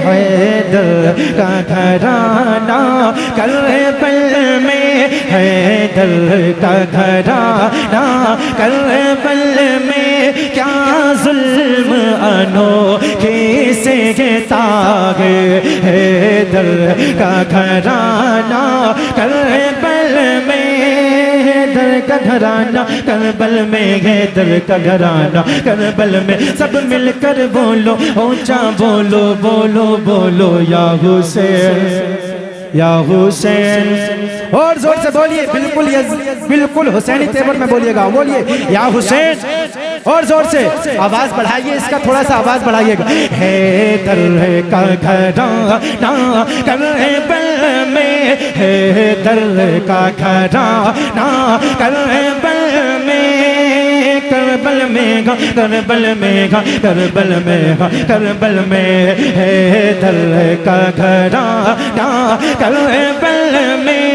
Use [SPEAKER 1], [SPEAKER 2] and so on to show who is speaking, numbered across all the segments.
[SPEAKER 1] हैदर का घराना, करबल में हैदर का घराना, करबल में क्या जुल्म अनोखे से तागे, हैदर का घराना करबल में, हैदर का घराना करबल में, हैदर का घराना करबल में। सब मिलकर बोलो ऊंचा बोलो, बोलो बोलो या हुसैन, या हुसैन। और जोर से बोलिए, बिल्कुल बिल्कुल हुसैनी तेवर में बोलिएगा, बोलिए या हुसैन। और जोर से आवाज बढ़ाइए, इसका थोड़ा सा आवाज बढ़ाइएगा। हैदर का घराना करबल में, हैदर का घराना करबल में, करबल में करबल में करबल में करबल में, हैदर का घराना करबल में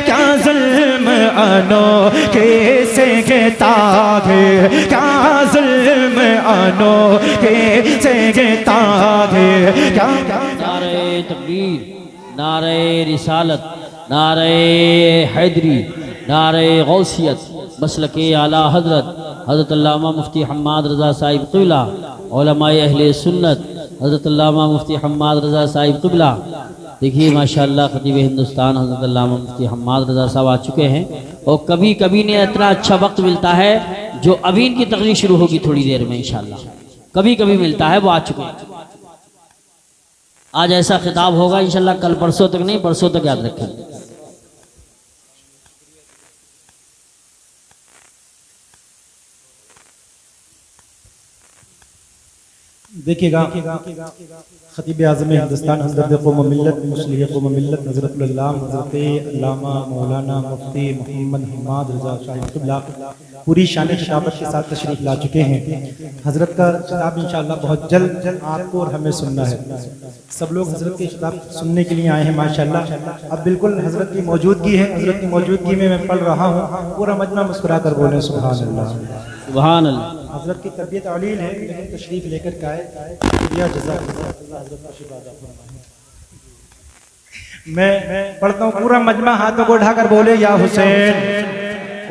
[SPEAKER 1] क्या जुल्म अनोखे से तागे, क्या जुल्म अनोखे से तागे, क्या।
[SPEAKER 2] नारे तकबीर, नारे रिसालत, नारे हैदरी, नारे गौसियत, मसलके आला हजरत हज़रत अल्लामा मुफ्ती हम्माद रज़ा साहिब क़िबला, उलमाए अहले सुन्नत हज़रत अल्लामा मुफ्ती हम्माद रज़ा साहिब क़िबला। देखिए माशाअल्लाह खतीब हिंदुस्तान हज़रत अल्लामा मुफ्ती हम्माद रज़ा साहब आ चुके हैं। और कभी कभी ने इतना अच्छा वक्त मिलता है जो अभी इनकी तकरीर शुरू होगी थोड़ी देर में इंशाअल्लाह, कभी कभी मिलता है, वो आ चुके हैं। आज ऐसा खिताब होगा इंशाअल्लाह, कल परसों तक नहीं, परसों तक याद रखें।
[SPEAKER 1] देखिएगा खतीब आज़म हिंदुस्तान हमदर्द क़ौम मिल्लत मुस्लिह क़ौम मिल्लत हज़रतुल अल्लामा हज़रत अल्लामा मौलाना मुफ्ती मोहम्मद हम्माद रज़ा साहिब क़िबला पूरी शान खिताबत के साथ तशरीफ़ ला चुके हैं। हज़रत का खिताब इंशाअल्लाह बहुत जल्द आपको और हमें सुनना है। सब लोग हज़रत के खिताब सुनने के लिए आए हैं माशाअल्लाह। अब बिल्कुल हज़रत की मौजूदगी है, हज़रत की मौजूदगी में मैं पढ़ रहा हूँ, पूरा मजमा मुस्कुरा कर बोले सुभान अल्लाह,
[SPEAKER 2] सुभान अल्लाह।
[SPEAKER 1] हज़रत की तबीयत अलील है, लेकिन तशरीफ़ लेकर के आए। मैं पढ़ता हूँ, पूरा मजमा हाथों को उठाकर बोले या हुसैन,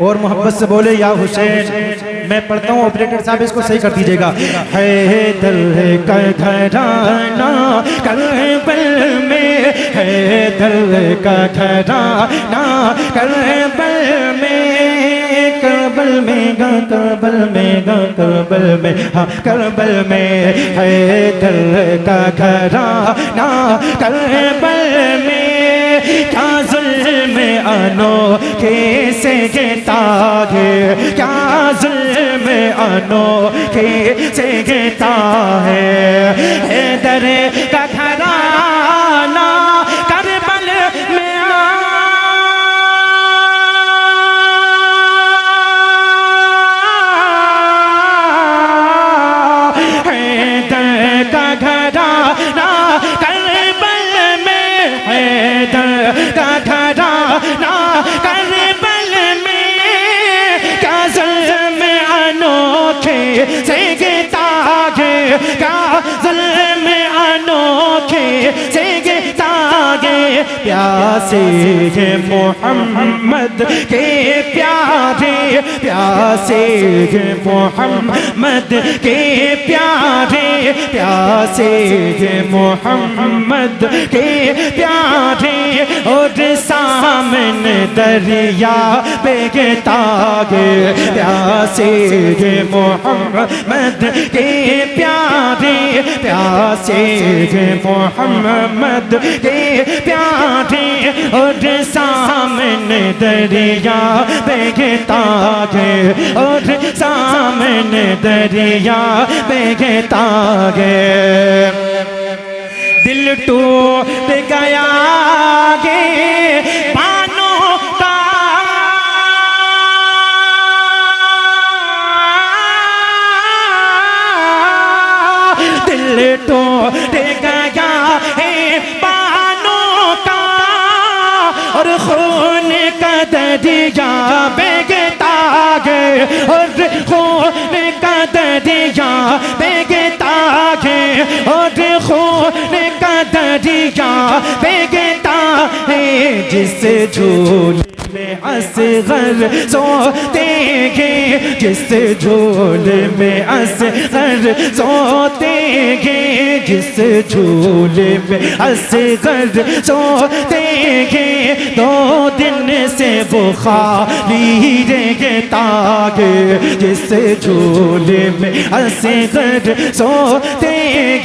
[SPEAKER 1] और मोहब्बत से बोले या हुसैन। मैं पढ़ता हूँ, ऑपरेटर साहब इसको सही कर दीजिएगा। हैदर का घराना करबल में, हैदर का घराना करबल में, करबल में करबल में करबल में, हाँ करबल में, हैदर का घराना करबल में क्या जुल्म अनोखे से तागे, क्या जुल्म अनोखे से है। हैदर का घराना करबल में प्यासे हैं मोहम्मद के प्यारे, प्यासे हैं मोहम्मद के प्यारे, प्यासे हैं मोहम्मद के प्यारे। और सामने दरिया बेगता गे, प्यासे हैं मोहम्मद के प्यारे, प्यासे हैं मोहम्मद के प्यारे। और सामने दरिया बेगता गे, और सामने दरिया बेगता गे। दिल टूट गया गे पानों का, दिल टूट गया है पानों का। और खून का दरिया बेगता गे, और खून का दरिया बेगता गे। और खून का दरिया बहता है, जिस झूले में असगर सोते हैं, जिस झूले में असगर सोते हैं, जिस झूले में असगर सोते हैं, 2 दिन से वो खाली रहता है, जिस झूले में असगर सोते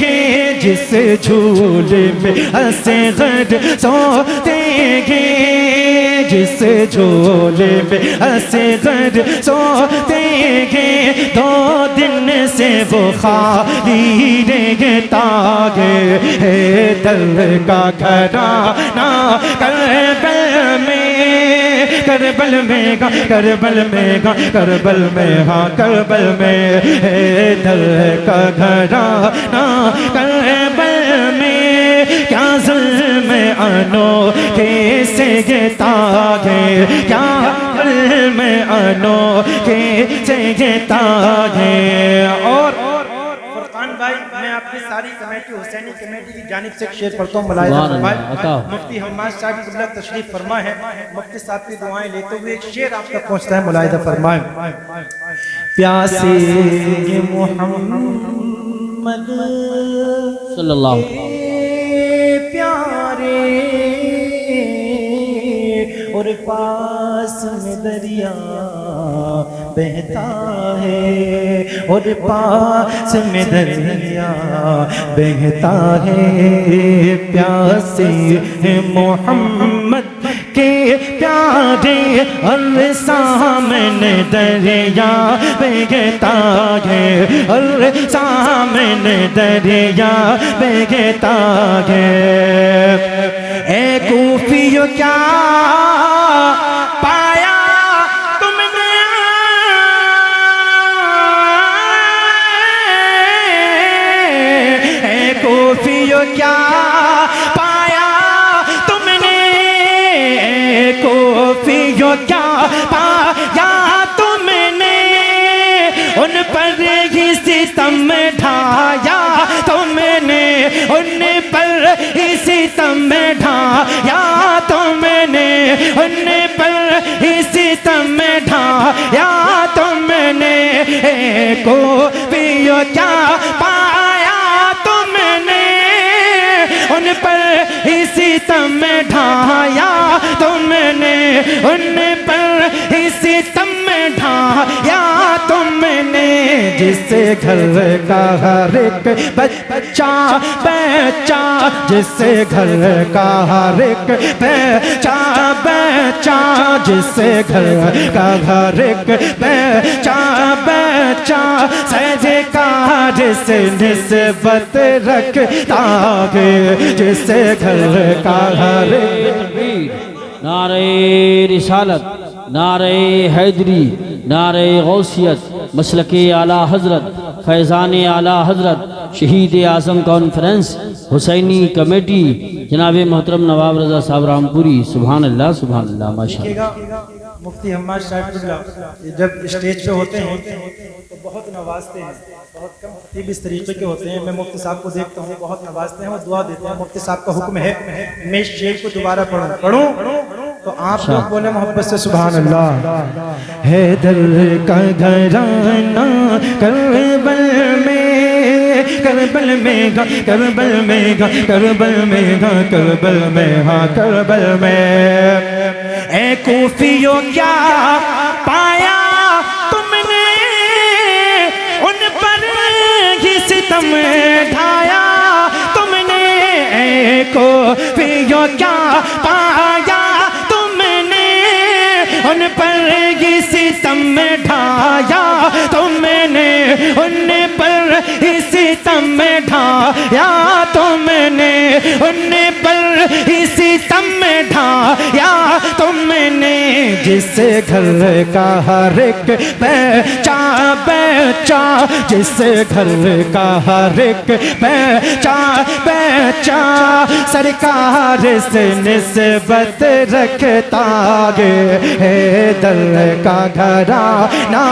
[SPEAKER 1] हैं, जिस झूले में असगर सोते हैं, जिस झूले में असगर सोते हैं, 2 दिन से वो खाली रहता है। दर का घराना करबल में, करबल में गा, करबल में गा, करबल में, हाँ करबल में, दर का घराना करबल में, क्या ज़ुल्म अनोखे से गिरता है, क्या ज़ुल्म अनोखे से गिरता है। और फरकान भाई, मैं आपकी सारी कमेटी, हुसैनी कमेटी की जानिब से एक शेर पढ़ता हूँ। मुलाहिज़ा फरमाएं, मुफ्ती हम्माद साहब क़िबला तशरीफ फरमा है, मुफ्ती साहब की दुआएं लेते हुए एक शेर आप तक पहुँचता है। मुलाहिज़ा फरमाएं, प्यासे मोहम्मद
[SPEAKER 2] सल्लल्लाहु अलैहि
[SPEAKER 1] प्यारे और पास में दरिया बहता है, और पास में दरिया बहता है, प्यासे मोहम्मद के प्यारे और सामने दरिया बहता है, और सामने दरिया बहता है। ए कूफियों क्या पाया तुमने, ए कूफियों क्या पाया तुमने, ए कूफियों क्या पाया तुमने, उन पर ही सितम ढाया तुमने, उन पर ही सितम ढाया तुमने, उन पर ही सितम ढाया तुमने, को पियो क्या पाया तुमने, उन पर ही सितम ढाया तुमने, उन पर ही सितम ढाया तुमने, जिससे घर का हर एक बच्चा बच्चा, जिससे घर का हर एक बच्चा बच्चा, जिससे घर का हर एक बच्चा बच्चा, सरकार से निस्बत रखता है, जिससे घर का हर एक।
[SPEAKER 2] नारे रिसालत, नारे हैदरी, नारे गौसियत, मसलके आला हजरत, फैज़ान आला हजरत, शहीद आज़म कॉन्फ्रेंस, हुसैनी कमेटी, जनाब मोहतरम नवाब रज़ा साहब रामपुरी। सुभान अल्लाह, सुभान अल्लाह, माशाअल्लाह।
[SPEAKER 1] मुफ्ती हम्माद साहब जब स्टेज पे होते हैं तो बहुत नवाजते हैं, बहुत कम खतीब इस तरीके के होते हैं। मैं मुफ्ती साहब को देखता हूँ, बहुत नवाजते हैं और दुआ देते हैं। मुफ्ती साहब का हुक्म है मैं इस शेर को दोबारा पढ़ूं तो आप लोग बोले मोहब्बत से सुभान अल्लाह। हैदर का घराना करबल में, करबल में गा, करबल में गा, करबल में गा, करबल में, हाँ करबल में। ए कूफियों क्या पाया तुमने, उन पर ही सितम ढाया तुमने, ए कूफियों क्या पाया तुमने, उन पर ही सितम ढाया तुमने, उन पर ही सितम ढाया तुमने, उन पर ही सितम ढाया तुमने, जिससे घर का हर एक बच्चा बच्चा, जिससे घर का हर एक बच्चा बच्चा, सरकार से निस्बत रखता है। दर का घराना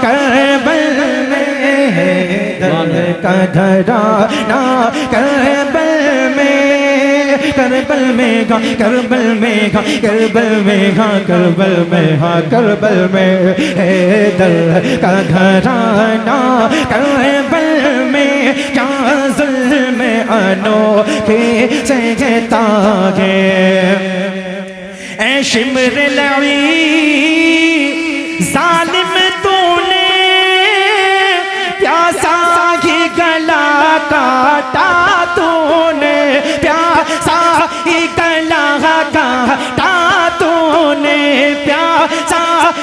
[SPEAKER 1] करबल में, दर का घराना करबल करबल में गा, करबल में गा, करबल में गा, करबल में गा, करबल में हैदर का घराना करबल में क्या जुल्म अनोखे सहता है। ऐ शिमर लवी जालिम तूने प्यासा ही गला काटा, तूने प्यासा ही गला काटा, तूने प्यासा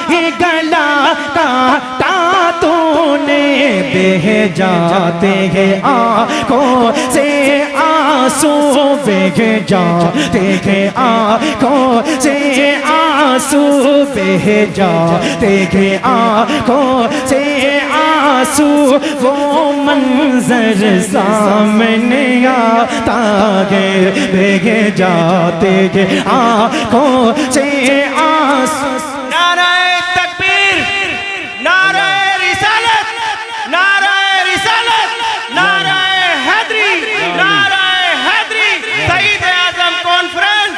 [SPEAKER 1] ही गला काटा, तूने बह जाते हैं आँखों से आंसू, बह जाते हैं आँखों से आंसू, बह जाते हैं आँखों से आंसू। वो मंजर सामने आता है, बह जाते हैं आँखों से आंसू।
[SPEAKER 3] नाराए तकबीर, नाराए रिसालत, नाराए रिसालत, नाराए हैदरी, नाराए हैदरी। शहीद आजम कॉन्फ्रेंस,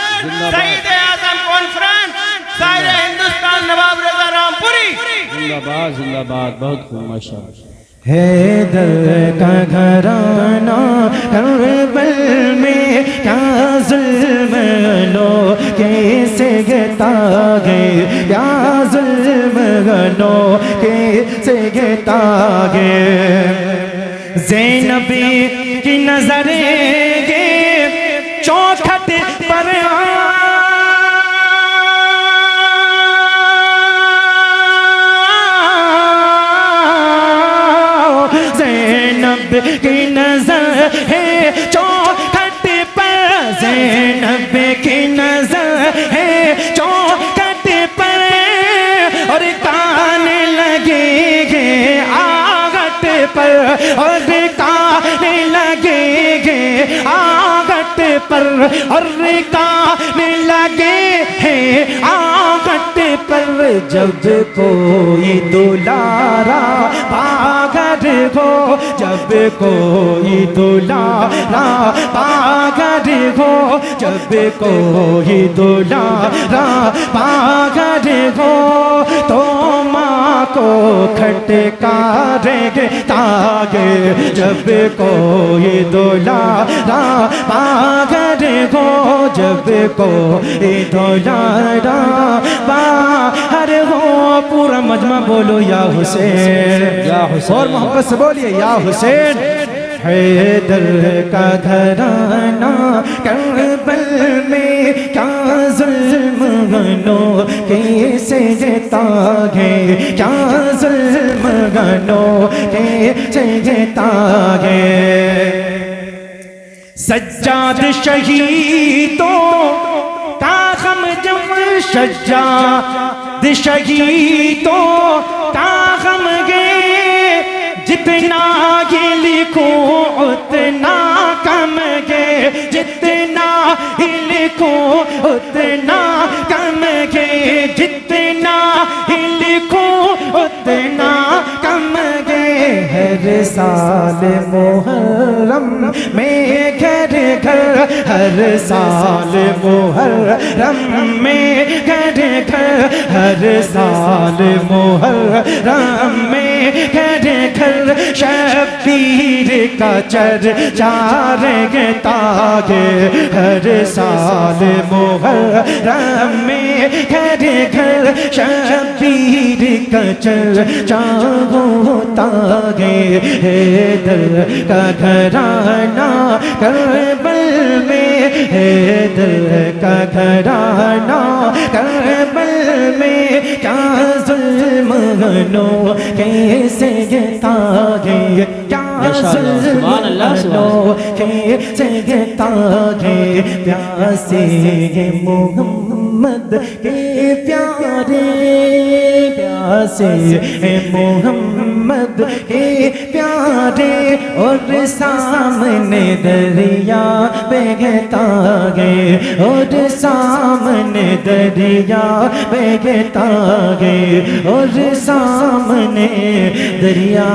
[SPEAKER 3] शहीद आजम कॉन्फ्रेंस, सारे हिंदुस्तान नवाब रजा रामपुरी
[SPEAKER 2] जिंदाबाद जिंदाबाद। बहुत खूब माशाअल्लाह।
[SPEAKER 1] हैदर का घराना करबल में क्या जुल्म अनोखे सहता है, क्या जुल्म अनोखे सहता है। ज़ैनबी की नजरें चौखट पर ज़ैनब की नजर है चौखट पर, ज़ैनब की नजर है चौखट पर, और कान लगेंगे आगट पर, और कान लगेंगे आगट पर, और कान लगे हैं आगट पर। जब कोई दुलारा पागल हो, जब कोई दुलारा पागल हो, जब कोई दुलारा पागल हो, तो माँ को खटकारेंगे तागे। जब कोई दुलारा पागल हो, जब कोई दुलारा बाहर हो। पूरा मजमा बोलो या हुसैन,
[SPEAKER 2] या हुसैन।
[SPEAKER 1] और मोहब्बत से बोलिए या हुसैन। हैदर का घराना करबल में क्या जुल्म अनोखे सहता है, क्या जुल्म अनोखे सहता है। सज्जाद शहीदों का गम जम, सज्जाद शहीदों का गम गे, जितना ये लिखो उतना कम गे, जितना ही लिखो उतना कम गे, जितना ही लिखो उतना कम गे। हर साल मुहर्रम में घर घर, हर साल मुहर्रम में घर घर, हर साल मुहर्रम में घर घर, शब्बीर का चर्चा रहता है। हर साल मुहर्रम में घर घर, शब्बीर का चर्चा होता है। हैदर का घराना करबल में, हैदर का घराना करबल में क्या जुल्म अनोखे सहता है, क्या सहता है। प्यासे मोहम्मद के प्यारे, प्यासे मोहम्मद के प्यारे, और सामने दरिया बहता है, और सामने दरिया बहता है, और सामने दरिया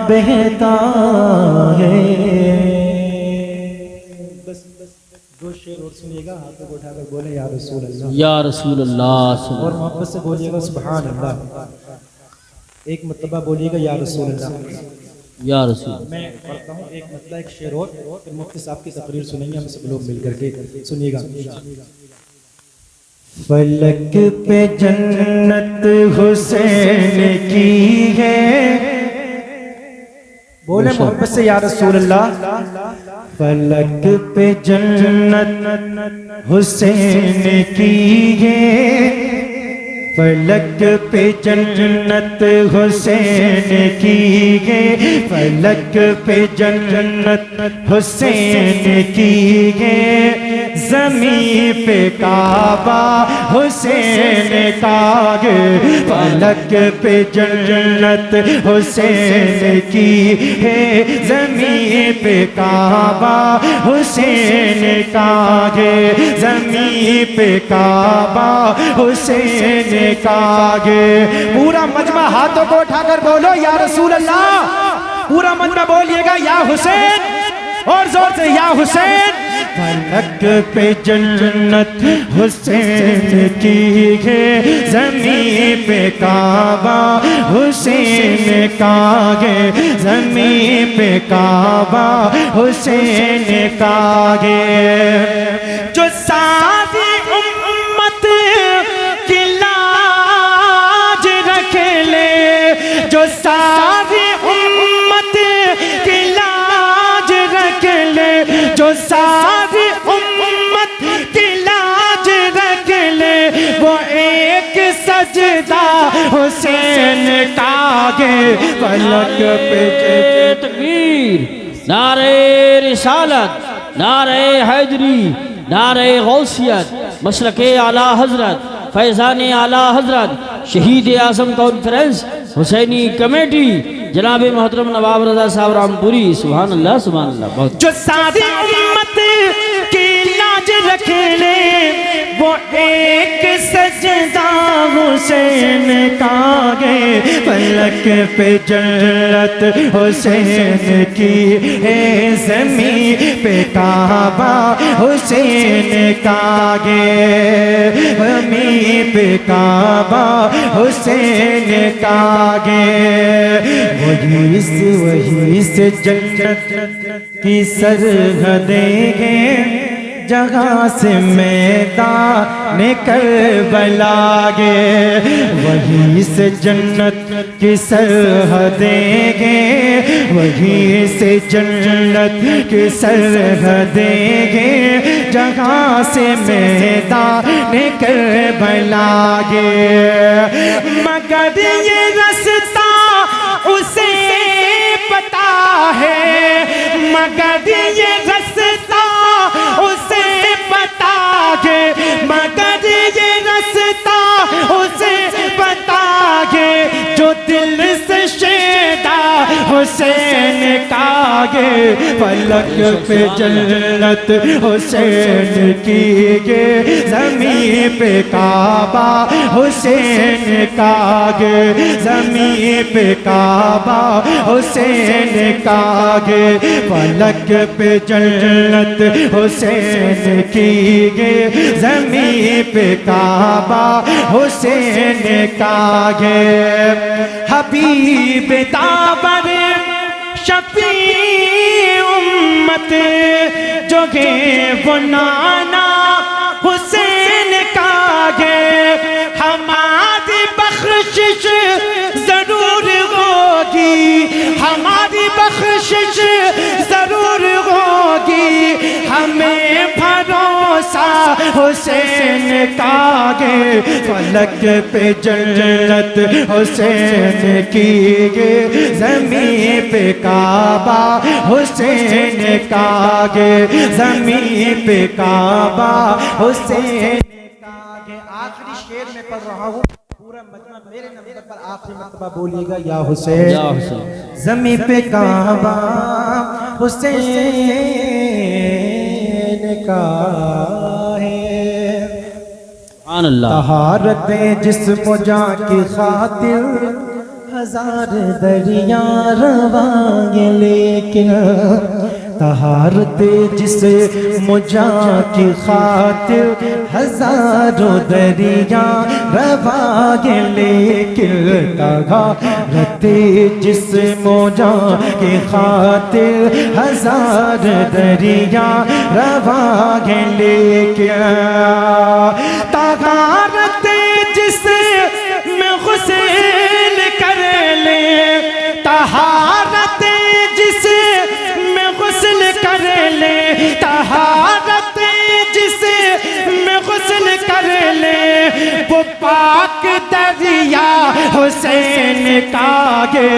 [SPEAKER 1] बहता है। दो शेर और सुनिएगा, हाथों को उठाकर बोले या रसूल अल्लाह।
[SPEAKER 2] या रसूल अल्लाह।
[SPEAKER 1] और मोहब्बत से बोलिएगा सुभान अल्लाह। एक मरतबा बोलिएगा या रसूल अल्लाह।
[SPEAKER 2] या रसूल।
[SPEAKER 1] मैं पढ़ता हूँ एक मतलब एक शेर और फिर मुफ्ती साहब की तकरीर सुनेंगे हम सब लोग मिलकर के। सुनिएगा। फलक पे जन्नत हुसैन की है, बोले मोहब्बत से या रसूल अल्लाह। फलक पे जन्नत हुसैन की है, फलक पे जन्नत हुसैन की है, फलक पे जन्नत हुसैन की है, ज़मीं पे काबा हुसैन का है, फलक पे जन्नत हुसैन की है, ज़मीं पे काबा हुसैन का है, ज़मीं पे काबा हुसैन का है। पूरा मजमा हाथों को उठाकर बोलो या रसूल अल्लाह। पूरा मजमा बोलिएगा या हुसैन, और जोर से या हुसैन। फलक पे जन्नत हुसैन की है, ज़मीं पे काबा हुसैन का है, ज़मीं पे काबा हुसैन का है। जो सारी उम्मत की लाज रख ले, जो सारी उम्मत की लाज रख ले, जो सारी उम्मत की लाज रख ले, वो एक सजदा हुसैन का है। फलक पे
[SPEAKER 2] तकबीर, नारे रिसालत, नारे हैदरी, नारे गौसियत, मसलके आला हजरत, फैज़ान आला हजरत, शहीद आज़म कॉन्फ्रेंस, हुसैनी कमेटी, जनाब मोहतरम नवाब रज़ा साहब रामपुरी। सुभान अल्लाह, सुभान अल्लाह। बहुत
[SPEAKER 1] जो सारी उम्मत की लाज रख ले, वो एक सजदा हुसैन का है। फलक पे जन्नत हुसैन की है, ज़मीं पे काबा हुसैन का है, ज़मीं पे काबा हुसैन का है। वही से जन्नत की सरहदें हैं, जहाँ से मैदान करबला गे, वहीं से जन्नत की सरहदें हैं, वहीं से जन्नत की सरहदें हैं, जहाँ से मैदान करबला गे। मगर ये रास्ता उसे पता है, मगर ये रास्ता उसे पता है, मगर ये रास्ता उसे पता है, जो दिल से शेदा हुसैन का है। फलक पे जन्नत हुसैन की है, ज़मीं पे काबा हुसैन का है, ज़मीं पे काबा हुसैन का है। फलक पे जन्नत हुसैन की है, ज़मीं पे काबा हुसैन का है। हबीब ताबर शफी उम्मत जो है वो नाना हुसैन का है। हमारी बख्शिश जरूर होगी, हमारी बख्शिश जरूर होगी, हमें भरोसा हुसैन का है। फलक पे जन्नत हुसैन की है, ज़मीं पे काबा हुसैन का है, ज़मीं पे काबा हुसैन का है। आखिरी शेर में पढ़ रहा हूँ, पूरा मजमा मेरे नंबर पर आखिरी मर्तबा बोलिएगा या हुसैन।
[SPEAKER 2] या हुसैन।
[SPEAKER 1] ज़मीं पे काबा हुसैन का है।
[SPEAKER 2] सुभान अल्लाह।
[SPEAKER 1] तहारत जिस्म जान की खातिर हजार दरिया रवांगे, लेकिन तहारत जिसे मुजा की खातिर हजारों दरिया रवागे, लेकिन तहारत जिसे मुजा की खातिर हजार दरिया रवागे, लेकिन तहारत जिसे में गुस्ल कर ले, तहारत जिसे में गुस्ल कर ले, तहारत जिसे में गुस्ल कर ले, वो पाक दरिया हुसैन का गे,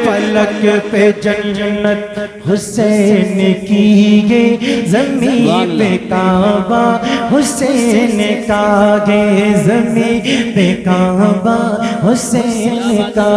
[SPEAKER 1] फलक पे जन्नत हुसैन की गे, ज़मीन पे काबा हुसैन का गे, ज़मीन पे काबा हुसैन का।